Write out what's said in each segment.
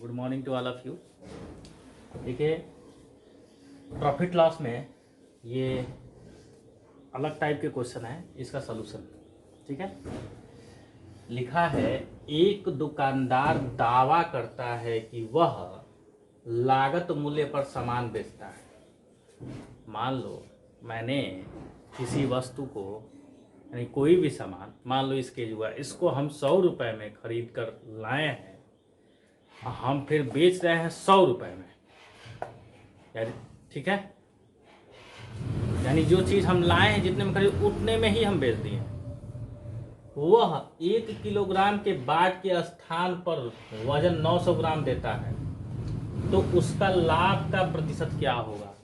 Good morning to all of you. देखिए, profit loss में ये अलग टाइप के क्वेश्चन है, इसका सलूशन ठीक है। लिखा है, एक दुकानदार दावा करता है कि वह लागत मूल्य पर सामान बेचता है। मान लो मैंने किसी वस्तु को यानी कोई भी सामान, मान लो इसके जुआ, इसको हम 100 रुपये में खरीद कर लाए हैं, हम फिर बेच रहे हैं 100 रुपये में। यानी ठीक है, यानी जो चीज़ हम लाए हैं जितने में खरीद उतने में ही हम बेच दिए। वह 1 किलोग्राम के बाट के स्थान पर वजन 900 ग्राम देता है, तो उसका लाभ का प्रतिशत क्या होगा?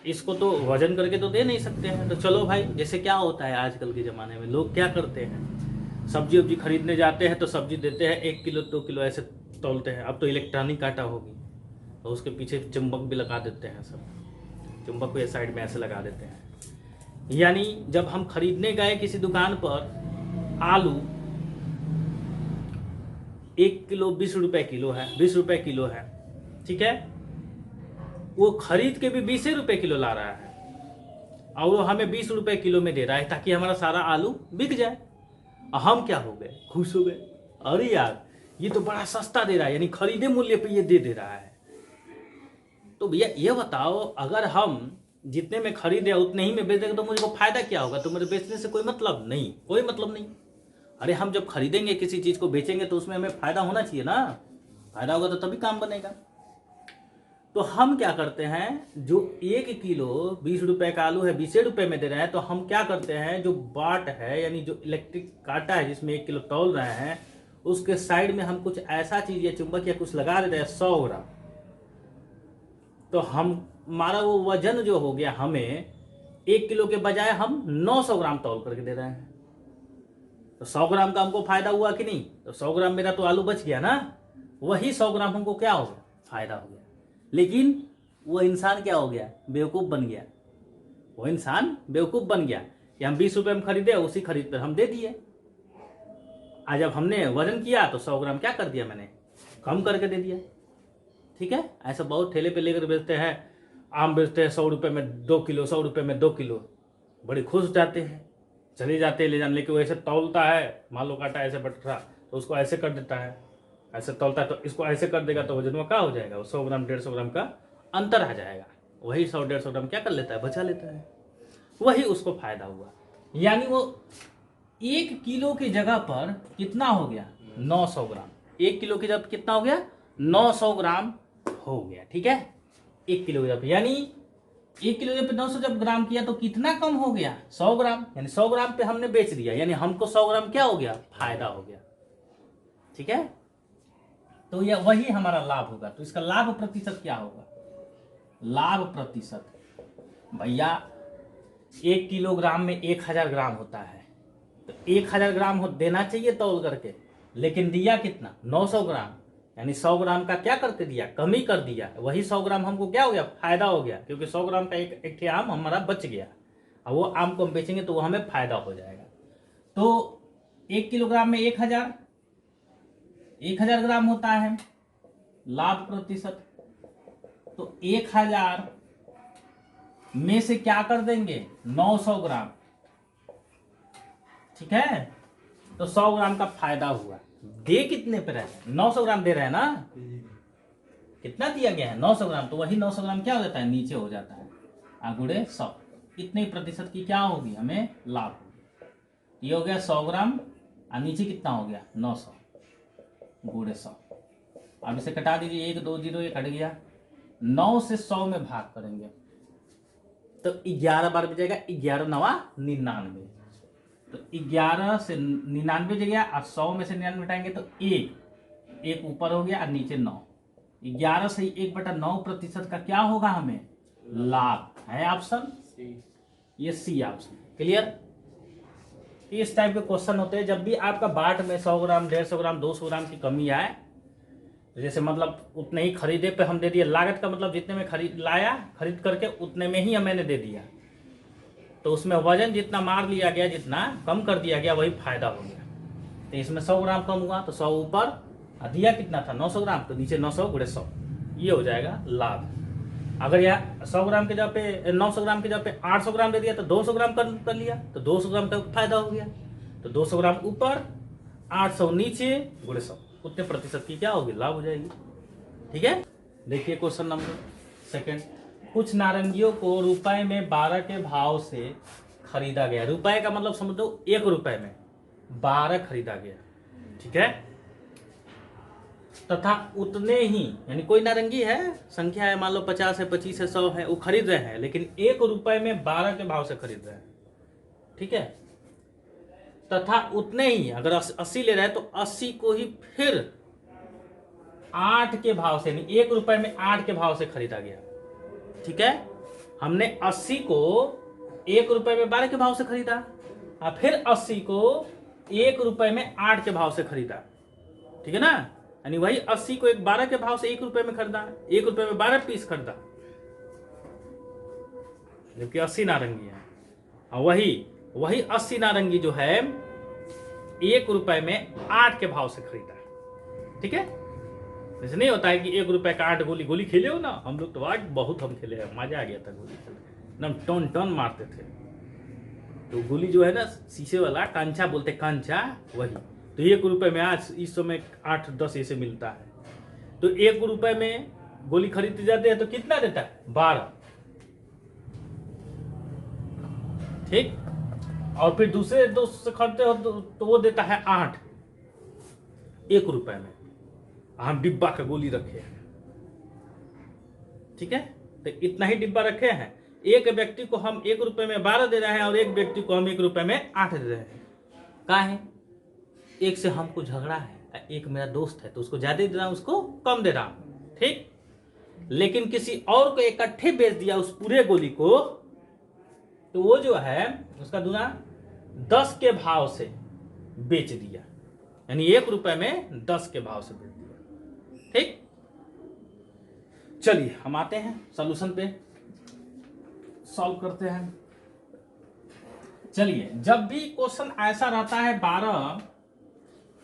इसको तो वजन करके तो दे नहीं सकते हैं। तो चलो भाई, जैसे क्या होता है आजकल के ज़माने में, लोग क्या करते हैं, सब्जी वब्जी खरीदने जाते हैं तो सब्जी देते हैं 1 किलो 2 किलो ऐसे तोलते हैं। अब तो इलेक्ट्रॉनिक कांटा होगी तो उसके पीछे चुंबक भी लगा देते हैं, सब चुंबक को ये साइड में ऐसे लगा देते हैं। यानी जब हम खरीदने गए किसी दुकान पर, आलू 1 किलो 20 रुपये किलो है, 20 रुपये किलो है, ठीक है, वो खरीद के भी 20 रुपये किलो ला रहा है और वो हमें 20 रुपये किलो में दे रहा है ताकि हमारा सारा आलू बिक जाए। और हम क्या हो गए, खुश हो गए, अरे यार ये तो बड़ा सस्ता दे रहा है, यानी खरीदे मूल्य पे ये दे रहा है। तो भैया ये बताओ, अगर हम जितने में खरीदे उतने ही में बेच देंगे तो मुझे को फायदा क्या होगा? तो मेरे बेचने से कोई मतलब नहीं, कोई मतलब नहीं। अरे हम जब खरीदेंगे किसी चीज को बेचेंगे तो उसमें हमें फायदा होना चाहिए ना, फायदा होगा तो तभी काम बनेगा। तो हम क्या करते हैं, जो 1 किलो 20 रुपए का आलू है 20 रुपए में दे रहे हैं, तो हम क्या करते हैं, जो बाट है यानी जो इलेक्ट्रिक कांटा है जिसमें 1 किलो तौल रहे हैं, उसके साइड में हम कुछ ऐसा चीज या चुंबक या कुछ लगा देते हैं 100 ग्राम। तो हमारा वो वजन जो हो गया, हमें 1 किलो के बजाय हम 900 ग्राम तौल करके दे रहे हैं। तो 100 ग्राम का हमको फायदा हुआ कि नहीं? तो 100 ग्राम मेरा तो आलू बच गया ना, वही 100 ग्राम हमको क्या हो गया, फायदा हो गया। लेकिन वो इंसान क्या हो गया, बेवकूफ़ बन गया। वो इंसान बेवकूफ़ बन गया कि हम 20 रुपये में खरीदे, उसी खरीद पर हम दे दिए। आज जब हमने वजन किया तो 100 ग्राम क्या कर दिया, मैंने कम करके दे दिया। ठीक है, ऐसा बहुत ठेले पे लेकर बेचते हैं, आम बेचते हैं 100 रुपये में 2 किलो, 100 रुपये में 2 किलो, बड़े खुश जाते हैं, चले जाते हैं ले जाने। लेकिन वो ऐसे तौलता है, मान लो काटा ऐसे बट रहा तो उसको ऐसे कर देता है, ऐसे तौलता है तो इसको ऐसे कर देगा, तो वजन में क्या हो जाएगा, वो 100 ग्राम 150 ग्राम का अंतर आ जाएगा। वही 100-150 ग्राम क्या कर लेता है, बचा लेता है, वही उसको फायदा हुआ। यानी वो 1 किलो की जगह पर कितना हो गया, 900 ग्राम। 1 किलो की जगह कितना हो गया, 900 ग्राम हो गया। ठीक है, 1 किलो की जगह, यानी 1 किलो पे 900 जब ग्राम किया तो कितना कम हो गया, 100 ग्राम। यानी 100 ग्राम पे हमने बेच दिया, यानी हमको 100 ग्राम क्या हो गया, फायदा हो गया। ठीक है, तो यह वही हमारा लाभ होगा। तो इसका लाभ प्रतिशत क्या होगा, लाभ प्रतिशत भैया 1 किलोग्राम में 1000 ग्राम होता है, तो 1000 ग्राम देना चाहिए तौल करके, लेकिन दिया कितना, 900 ग्राम। यानी 100 ग्राम का क्या करके दिया, कमी कर दिया। वही 100 ग्राम हमको क्या हो गया, फायदा हो गया, क्योंकि 100 ग्राम का एक आम हमारा बच गया। और वो आम को हम बेचेंगे तो वो हमें फायदा हो जाएगा। तो 1 किलोग्राम में 1000 ग्राम होता है लाभ प्रतिशत। तो 1000 में से क्या कर देंगे, 900 ग्राम। ठीक है, तो 100 ग्राम का फायदा हुआ। दे कितने पे रहे, 900 ग्राम दे रहे हैं ना, कितना दिया गया है, 900 ग्राम। तो वही 900 ग्राम क्या हो जाता है, नीचे हो जाता है, आगुड़े 100। इतने प्रतिशत की क्या होगी, हमें लाभ होगी। ये हो गया 100 ग्राम और नीचे कितना हो गया, 900 गुड़े 100। अब इसे कटा दीजिए, 1 2 0 ये कट गया। 9 से 100 में भाग करेंगे तो 11 बार बचेगा, 11 9 99। तो 11 से 99 जगह और 100 में से 99 घटाएंगे तो 1 ऊपर हो गया और नीचे 9। 11 से 1/9 प्रतिशत का क्या होगा, हमें लाभ है। ऑप्शन ये सी ऑप्शन। क्लियर? इस टाइप के क्वेश्चन होते हैं जब भी आपका बाट में 100 ग्राम 150 ग्राम 200 ग्राम की कमी आए, जैसे मतलब उतने ही खरीदे पे हम दे दिए, लागत का मतलब जितने में खरीद करके उतने में ही मैंने दे दिया, तो उसमें वजन जितना मार लिया गया, जितना कम कर दिया गया, वही फायदा हो गया। तो इसमें 100 ग्राम कम हुआ तो 100 ऊपर दिया कितना था 900 ग्राम, तो नीचे 900 गुणे 100, ये हो जाएगा लाभ। अगर यहाँ 100 ग्राम के जगह पे 900 ग्राम के जगह पे 800 ग्राम दे दिया तो 200 ग्राम कर लिया, तो 200 ग्राम का फायदा हो गया। तो 200 ग्राम ऊपर 800 नीचे गुणे 100, उतने प्रतिशत की क्या होगी, लाभ हो जाएगी। ठीक है, देखिए क्वेश्चन नंबर सेकंड। कुछ नारंगियों को रुपए में 12 के भाव से खरीदा गया। रुपए का मतलब समझ लो 1 रुपए में 12 खरीदा गया, ठीक है। तथा उतने ही, यानी कोई नारंगी है, संख्या है मान लो 50 है, 25 है, 100 है, वो खरीद रहे हैं, लेकिन 1 रुपए में 12 के भाव से खरीद रहे हैं, ठीक है। तथा उतने ही, अगर 80 ले रहे हैं तो 80 को ही फिर 8 के भाव से, यानी 1 रुपए में 8 के भाव से खरीदा गया, ठीक है। हमने 80 को 1 रुपए में 12 के भाव से खरीदा, और फिर 80 को 1 रुपए में 8 के भाव से खरीदा, ठीक है ना। यानी वही 80 को 12 के भाव से 1 रुपए में खरीदा, 1 रुपए में 12 पीस खरीदा, जबकि 80 नारंगी है। और वही 80 नारंगी जो है 1 रुपए में 8 के भाव से खरीदा, ठीक है। जैसे नहीं होता है कि 1 रुपए का 8 गोली खेले हो ना, हम लोग तो आज बहुत हम खेले हैं, मजा आ गया था गोली खेलने, एकदम टन टन मारते थे। तो गोली जो है ना शीशे वाला कंचा बोलते, कंचा, वही। तो 1 रुपए में आज इस समय 8-10 ऐसे मिलता है। तो 1 रुपए में गोली खरीदते जाते हैं तो कितना देता है, 12, ठीक। और फिर दूसरे दोस्त से खरीदते हो तो वो देता है 8 1 रुपए में। हम डिब्बा का गोली रखे हैं, ठीक है। तो इतना ही डिब्बा रखे हैं, एक व्यक्ति को हम 1 रुपए में 12 दे रहे हैं और एक व्यक्ति को हम 1 रुपए में 8 दे रहे हैं। कहा है, एक से हमको झगड़ा है, एक मेरा दोस्त है तो उसको ज्यादा दे रहा हूं, उसको कम दे रहा हूं, ठीक। लेकिन किसी और को इकट्ठे बेच दिया उस पूरे गोली को, तो वो जो है उसका दूना 10 के भाव से बेच दिया, यानी 1 रुपए में 10 के भाव से बेच दिया, ठीक। चलिए हम आते हैं सॉल्यूशन पे, सॉल्व करते हैं। चलिए, जब भी क्वेश्चन ऐसा रहता है 12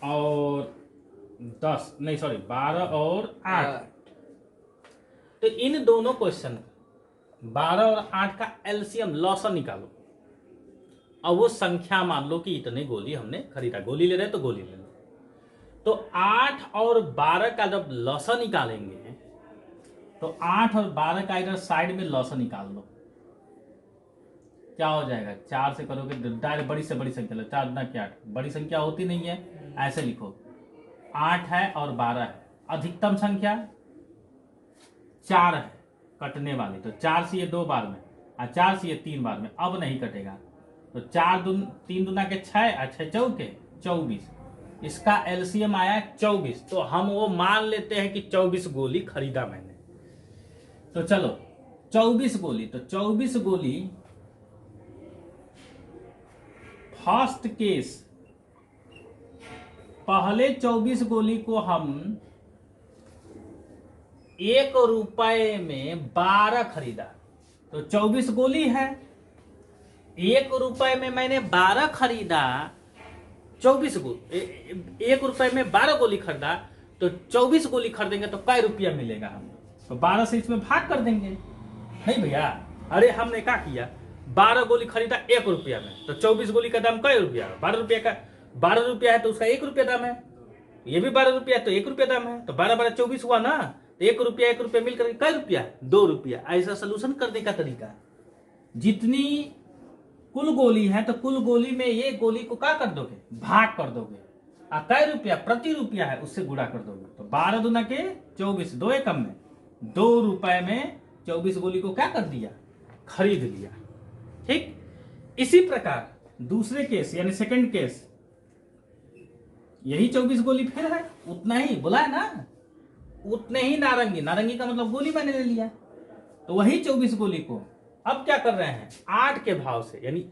और 10, नहीं सॉरी 12 और 8, तो इन दोनों क्वेश्चन 12 और 8 का एलसीएम लॉसन निकालो। अब वो संख्या मान लो कि इतने गोली हमने खरीदा, गोली ले रहे तो गोली ले लो। तो 8 और 12 का जब लॉसन निकालेंगे तो 8 और 12 का इधर साइड में लॉसन निकाल लो, क्या हो जाएगा, 4 से करोगे डायरेक्ट बड़ी से बड़ी संख्या लो, 4 गुना क्या 8, बड़ी संख्या होती नहीं है, ऐसे लिखो 8 है और 12 है, अधिकतम संख्या 4 है कटने वाली, तो 4 से ये 2 बार में और 4 से ये 3 बार में, अब नहीं कटेगा। तो 3 दूना के 6 और 6 चौके 24, इसका एलसीएम आया 24। तो हम वो मान लेते हैं कि 24 गोली खरीदा मैंने। तो चलो 24 गोली, तो 24 गोली फर्स्ट केस, पहले 24 गोली को हम 1 रुपए में 12 खरीदा, तो 24 गोली है, 1 रुपए में मैंने 12 खरीदा, 24 गोली, 1 रुपए में 12 गोली खरीदा, तो 24 गोली खरीदेंगे तो कै रुपया मिलेगा हम, तो 12 से इसमें भाग कर देंगे। नहीं भैया, अरे हमने क्या किया, 12 गोली खरीदा 1 रुपया में, तो 24 गोली का दाम कै रुपया, 12 रुपया का, 12 रुपया है तो उसका 1 रुपया दाम है, ये भी 12 रुपया है तो 1 रुपया दाम है, तो 12-12 24 हुआ ना, तो 1 रुपया मिलकर कै रुपया, 2 रुपया। ऐसा सोल्यूशन करने का तरीका, जितनी कुल गोली है तो कुल गोली में ये गोली को क्या कर दोगे, भाग कर दोगे, और कै रुपया प्रति रुपया है उससे गुणा कर दोगे, तो 12 दूना के 24, 2 एकम में 2 रुपए में 24 गोली को क्या कर दिया, खरीद लिया, ठीक। इसी प्रकार दूसरे केस यानी सेकंड केस, यही 24 गोली फिर है, उतना ही बोला है ना, उतने ही नारंगी का मतलब गोली मैंने ले लिया, तो वही 24 गोली को अब क्या कर रहे हैं, 8 के भाव से, यानी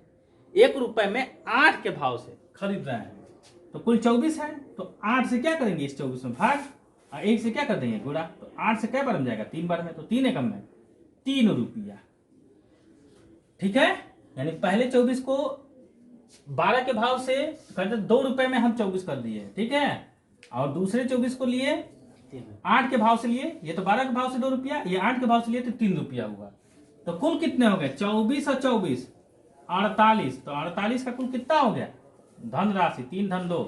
1 रुपए में 8 के भाव से खरीद रहे हैं। तो कुल 24 है, तो 8 से क्या करेंगे, इस 24 में भाग, और 1 से क्या कर देंगे गुणा, तो 8 से क्या बार में जाएगा, 3 बार में, तो 3 एकम में 3 रुपया, ठीक है। यानी पहले 24 को 12 के भाव से खरीदे, 2 रुपए में हम 24 कर दिए, ठीक है। और दूसरे 24 को लिए 8 के भाव से लिए, ये तो 12 के भाव से 2 रुपया, ये 8 के भाव से लिए तो 3 रुपया हुआ। तो कुल कितने हो गए? 24 और 24 48। तो 48 का कुल कितना हो गया? धन राशि 3 धन 2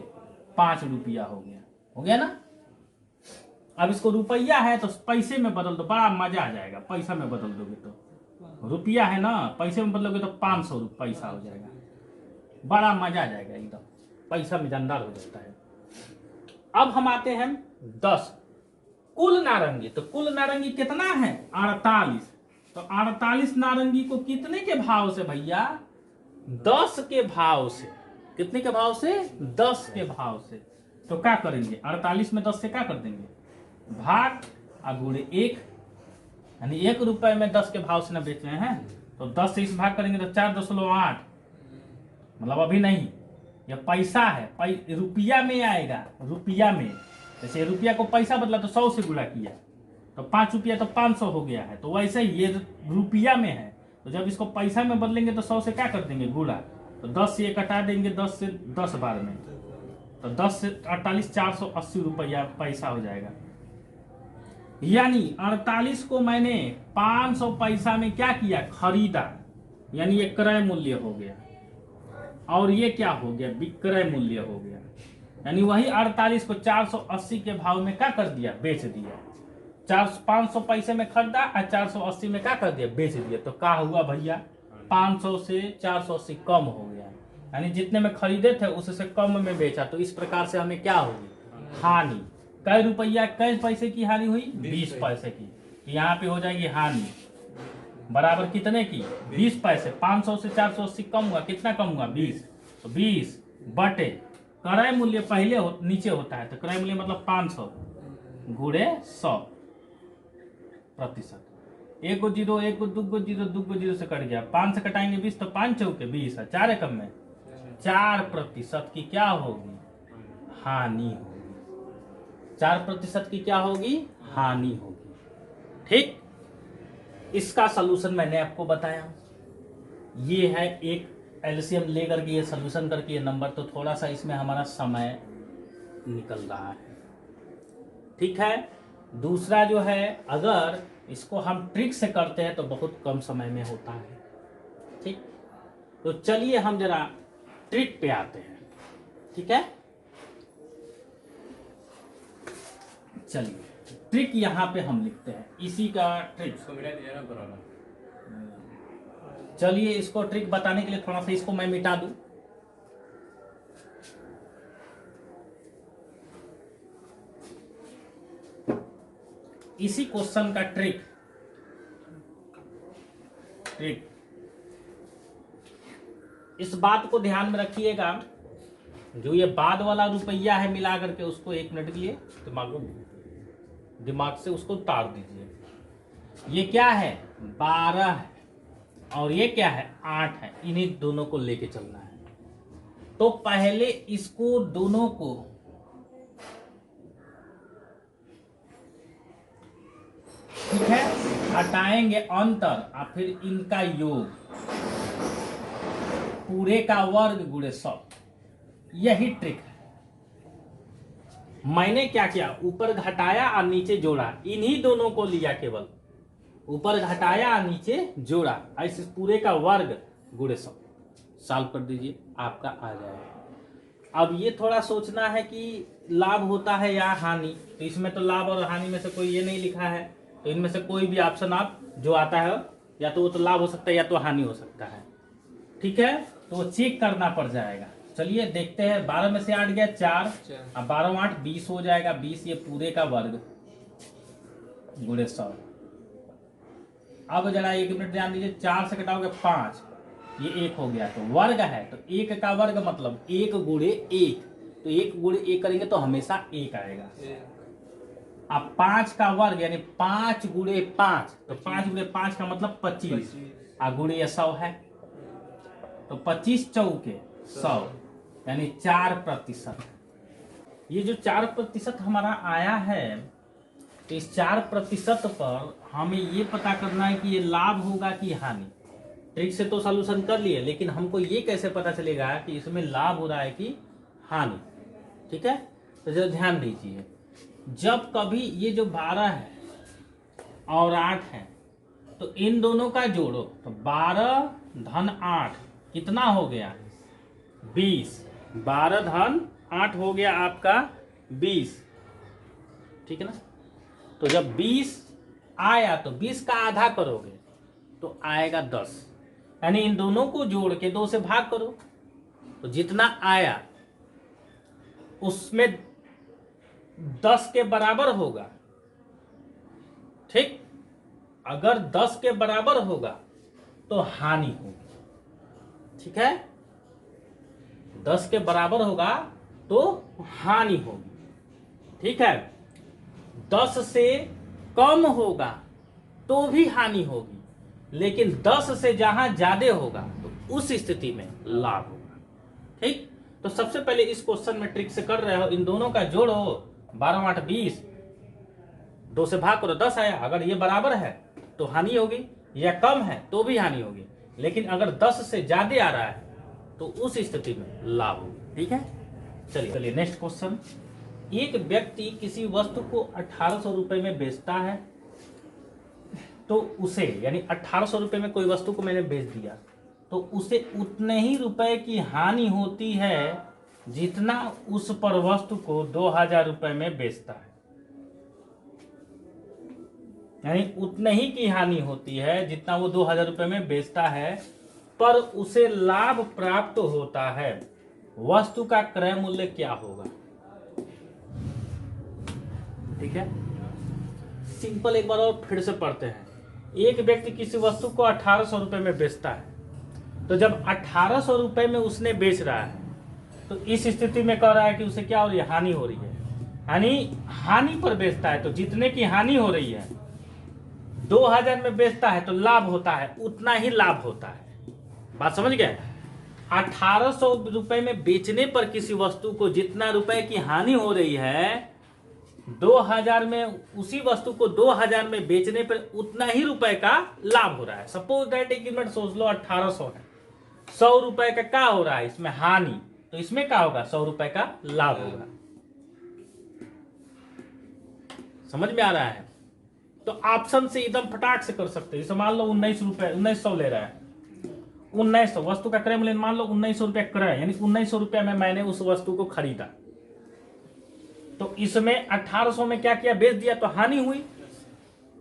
5 रुपया हो गया। हो गया ना? अब इसको रुपया है तो पैसे में बदल दो, बड़ा मजा आ जाएगा। पैसा में बदल दोगे तो, रुपया है ना, पैसे में बदलोगे तो 500 पैसा हो जाएगा, बड़ा मजा आ जाएगा एकदम, पैसा में जानदार हो जाता है। अब हम आते हैं 10 कुल नारंगी। तो कुल नारंगी कितना है? 48। तो 48 नारंगी को कितने के भाव से भैया? 10 के भाव से। कितने के भाव से? 10 के भाव से। तो क्या करेंगे? 48 में 10 से क्या कर देंगे? भाग गुणे 1, यानी 1 रुपए में 10 के भाव से ना बेच रहे हैं, तो 10 से इस भाग करेंगे तो 4.8, मतलब अभी नहीं, यह पैसा है, रुपया में आएगा। रुपया में, जैसे रुपया को पैसा बदला तो 100 से गुणा किया तो 5 रुपया तो 500 हो गया है, तो वैसे ही ये रुपया में है। तो जब इसको पैसा में बदलेंगे तो 100 से क्या कर देंगे? गुणा। तो 10 से ये कटा देंगे, 10 से 10 बार में, तो 10 से 48 480 रुपया पैसा हो जाएगा। यानी 48 को मैंने 500 पैसा में क्या किया? खरीदा, यानी ये क्रय मूल्य हो गया। और ये क्या हो गया? विक्रय मूल्य हो गया। यानी वही 48 को 480 के भाव में क्या कर दिया? बेच दिया। 500 पैसे में खरीदा और 480 में क्या कर दिया? बेच दिया। तो क्या हुआ भैया? 500 से 480 कम हो गया, यानी जितने में खरीदे थे उससे कम में बेचा। तो इस प्रकार से हमें क्या होगी? हानि। कै रुपया कै पैसे की हानि हुई? 20 पैसे की। तो यहाँ पे हो जाएगी हानि बराबर कितने की? 20 पैसे। 500 से 480 कम हुआ, कितना कम हुआ? 20। तो 20 बटे क्रय मूल्य पहले नीचे होता है, तो क्रय मूल्य मतलब 500 गुणे 100%। 1 को 0, 1 को 2 को 0, 2 को 0 से कट गया, 5 से कटाएंगे 20, तो 5 चौके 20 है, 4 एकम में 4% की क्या होगी? हानि होगी। 4% की क्या होगी? हानि होगी। ठीक, इसका सलूशन मैंने आपको बताया। ये है एक एलसीएम लेकर के ये सलूशन करके ये नंबर, तो थोड़ा सा इसमें हमारा समय निकल रहा है। ठीक है। दूसरा जो है, अगर इसको हम ट्रिक से करते हैं तो बहुत कम समय में होता है। ठीक, तो चलिए हम जरा ट्रिक पे आते हैं। ठीक है, चलिए ट्रिक यहां पे हम लिखते हैं, इसी का ट्रिक। चलिए इसको ट्रिक बताने के लिए थोड़ा सा इसको मैं मिटा दूं। इसी क्वेश्चन का ट्रिक इस बात को ध्यान में रखिएगा, जो ये बाद वाला रुपया है मिला करके उसको 1 मिनट के लिए दिमाग से उसको उतार दीजिए। ये क्या है? 12 है और ये क्या है? 8 है। इन्हीं दोनों को लेके चलना है। तो पहले इसको दोनों को ठीक है हटाएंगे अंतर और फिर इनका योग, पूरे का वर्ग गुणे 100। यही ट्रिक है। मैंने क्या किया? ऊपर घटाया और नीचे जोड़ा, इन्हीं दोनों को लिया, केवल ऊपर घटाया और नीचे जोड़ा, ऐसे पूरे का वर्ग गुणे 100। सॉल्व कर दीजिए, आपका आ जाएगा। अब ये थोड़ा सोचना है कि लाभ होता है या हानि, तो इसमें तो लाभ और हानि में से कोई ये नहीं लिखा है, तो इनमें से कोई भी ऑप्शन आप जो आता है, या तो वो तो लाभ हो सकता है या तो हानि हो सकता है। ठीक है, तो वो चेक करना पड़ जाएगा। चलिए देखते हैं। 12 में से 8 गया 4, अब 12 8 20 हो जाएगा। 20 ये पूरे का वर्ग गुणे 100। अब जरा 1 मिनट ध्यान दीजिए, 4 से घटाओगे 5, ये 1 हो गया, तो वर्ग है, तो 1 का वर्ग मतलब 1 गुणे 1, तो 1 गुणे 1 करेंगे तो हमेशा 1 आएगा। अब 5 का वर्ग यानी 5 गुणे 5, तो 5 गुणे 5 का मतलब 25, और गुणे 100 है, तो 25 चौके 100, यानी 4%। ये जो 4% हमारा आया है, तो इस 4% पर हमें ये पता करना है कि ये लाभ होगा कि हानि। ट्रिक से तो सॉल्यूशन कर लिए, लेकिन हमको ये कैसे पता चलेगा कि इसमें लाभ हो रहा है कि हानि। ठीक है, तो जरा ध्यान दीजिए, जब कभी ये जो 12 है और 8 है तो इन दोनों का जोड़ो, तो 12 धन 8 कितना हो गया 20, 12 धन 8 हो गया आपका 20, ठीक है ना। तो जब 20 आया तो 20 का आधा करोगे तो आएगा 10, यानी इन दोनों को जोड़ के 2 से भाग करो, तो जितना आया उसमें 10 के बराबर होगा, ठीक। अगर 10 के बराबर होगा तो हानि होगी, ठीक है। 10 के बराबर होगा तो हानि होगी, ठीक है। 10 से कम होगा तो भी हानि होगी, लेकिन 10 से जहां ज्यादा होगा तो उस स्थिति में लाभ होगा, ठीक। तो सबसे पहले इस क्वेश्चन में ट्रिक से कर रहे हो, इन दोनों का जोड़ हो 12 8 20, 2 से भाग करो 10 आया। अगर ये बराबर है तो हानि होगी, या कम है तो भी हानि होगी, लेकिन अगर 10 से ज्यादा आ रहा है तो उस स्थिति में लाभ होगी, ठीक है। चलिए नेक्स्ट क्वेश्चन। एक व्यक्ति किसी वस्तु को 1800 रुपए में बेचता है, तो उसे, यानी 1800 रुपए में कोई वस्तु को मैंने बेच दिया, तो उसे उतने ही रुपए की हानि होती है जितना उस पर वस्तु को 2000 रुपए में बेचता है। यानी उतने ही की हानि होती है जितना वो 2000 रुपए में बेचता है, पर उसे लाभ प्राप्त होता है। वस्तु का क्रय मूल्य क्या होगा? ठीक है, सिंपल एक बार और फिर से पढ़ते हैं। एक व्यक्ति किसी वस्तु को 1800 रुपए में बेचता है, तो जब 1800 रुपए में उसने बेच रहा है तो इस स्थिति में कह रहा है कि उसे क्या हो रही है, हानि हो रही है। यानी हानि पर बेचता है, तो जितने की हानि हो रही है 2000 में बेचता है तो लाभ होता है, उतना ही लाभ होता है। बात समझ गए? 1800 रुपए में बेचने पर किसी वस्तु को जितना रुपए की हानि हो रही है, 2000 में उसी वस्तु को 2000 में बेचने पर उतना ही रुपए का लाभ हो रहा है। सपोज दैट एक मिनट सोच लो, 1800 है, 100 रुपए का क्या हो रहा है इसमें, हानि, तो इसमें क्या होगा, 100 रुपए का लाभ होगा। समझ में आ रहा है? तो ऑप्शन से एकदम फटाक से कर सकते हैं। मान लो 1900 ले रहा है, 1900 वस्तु का क्रय मूल्य, मान लो 1900 रुपया क्रय, यानी 1900 रुपया में मैंने उस वस्तु को खरीदा, तो इसमें 1800 में क्या किया, बेच दिया, तो हानि हुई।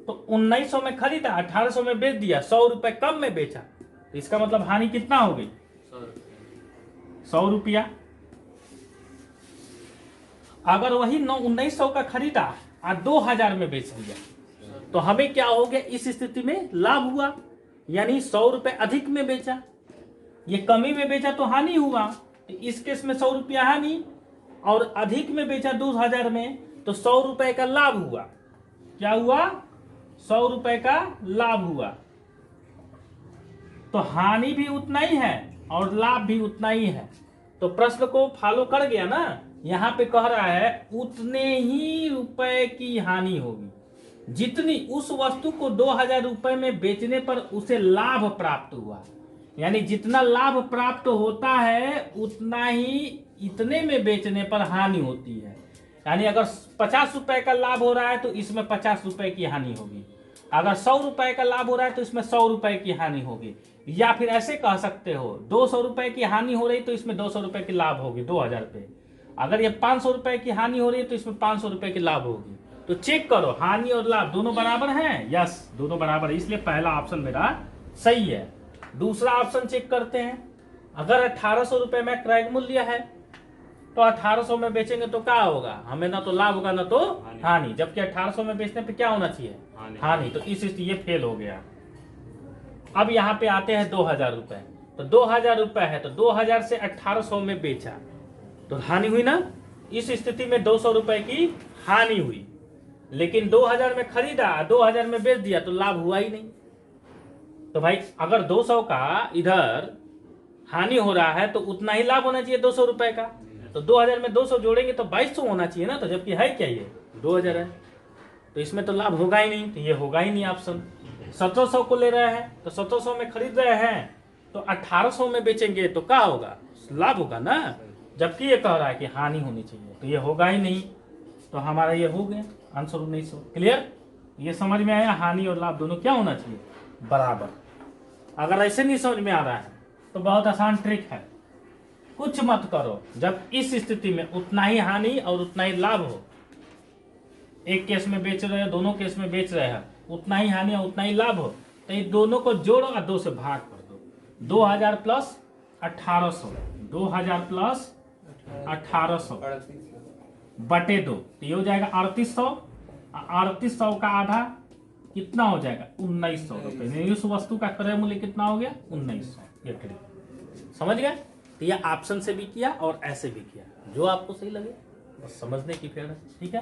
तो 1900 में खरीदा, 1800 में बेच दिया, 100 रुपए कम में बेचा, तो इसका मतलब हानि कितना हो गई, 100 रुपया। अगर वही 1900 का खरीदा और 2000 में बेच दिया, तो हमें क्या हो गया, इस स्थिति में लाभ हुआ, यानी 100 रुपए अधिक में बेचा। ये कमी में बेचा तो हानि हुआ, तो इस केस में 100 रुपया हानि, और अधिक में बेचा 2000 में तो 100 रुपए का लाभ हुआ। क्या हुआ, 100 रुपए का लाभ हुआ। तो हानि भी उतना ही है और लाभ भी उतना ही है। तो प्रश्न को फॉलो कर गया ना। यहां पे कह रहा है उतने ही रुपए की हानि होगी जितनी उस वस्तु को 2000 रुपए में बेचने पर उसे लाभ प्राप्त हुआ। यानी जितना लाभ प्राप्त होता है उतना ही इतने में बेचने पर हानि होती है। यानी अगर 50 रुपए का लाभ हो रहा है तो इसमें 50 रुपए की हानि होगी। अगर 100 रुपए का लाभ हो रहा है तो इसमें 100 रुपए की हानि होगी। या फिर ऐसे कह सकते हो 200 रुपए की हानि हो रही तो इसमें 200 रुपए की लाभ होगी 2000 पे। अगर ये 500 रुपए की हानि हो रही है तो इसमें 500 रुपए की लाभ होगी। तो चेक करो हानि और लाभ दोनों बराबर हैं। यस, दोनों बराबर है, इसलिए पहला ऑप्शन मेरा सही है। दूसरा ऑप्शन चेक करते हैं। अगर 1800 रुपए में क्रय मूल्य है तो 1800 में बेचेंगे तो क्या होगा, हमें ना तो लाभ होगा ना तो हानि। जबकि 1800 में बेचने पे क्या होना चाहिए, हानि। तो इस ये फेल हो गया। अब यहाँ पे आते हैं 2000 रुपए। तो 2000 रुपए है तो 2000 से 1800 में बेचा तो हानि हुई ना। इस स्थिति में 200 रुपए की हानि हुई, लेकिन 2000 में खरीदा 2000 में बेच दिया तो लाभ हुआ ही नहीं। तो भाई अगर 200 का इधर हानि हो रहा है तो उतना ही लाभ होना चाहिए 200 रुपए का। तो 2000 में 200 जोड़ेंगे तो 2200 होना चाहिए ना। तो जबकि है क्या, ये 2000 है, तो इसमें तो लाभ होगा ही नहीं। तो ये होगा ही नहीं ऑप्शन। 1700 को ले रहे हैं तो 1700 में खरीद रहे हैं तो 1800 में बेचेंगे तो क्या होगा, लाभ होगा ना। जबकि ये कह रहा है कि हानि होनी चाहिए, तो ये होगा ही नहीं, तो हमारा ये हो गया आंसर 1900। क्लियर? ये समझ में आया, हानि और लाभ दोनों क्या होना चाहिए, बराबर। अगर ऐसे नहीं समझ में आ रहा है तो बहुत आसान ट्रिक है, कुछ मत करो, जब इस स्थिति में उतना ही हानि और उतना ही लाभ हो, एक केस में बेच रहे हो, दोनों केस में बेच रहे हैं, उतना ही हानि और उतना ही लाभ हो, तो ये दोनों को जोड़ो और 2 से भाग कर दो। 2000 प्लस 1800, 2000 प्लस 1800 बटे 2, तो ये हो जाएगा 3800। 3800 का आधा कितना हो जाएगा, 1900 रुपए। उस वस्तु का क्रय मूल्य कितना हो गया, 1900। ये क्लियर, समझ गए? तो ये ऑप्शन से भी किया और ऐसे भी किया, जो आपको सही लगे बस समझने की फेर है। ठीक है।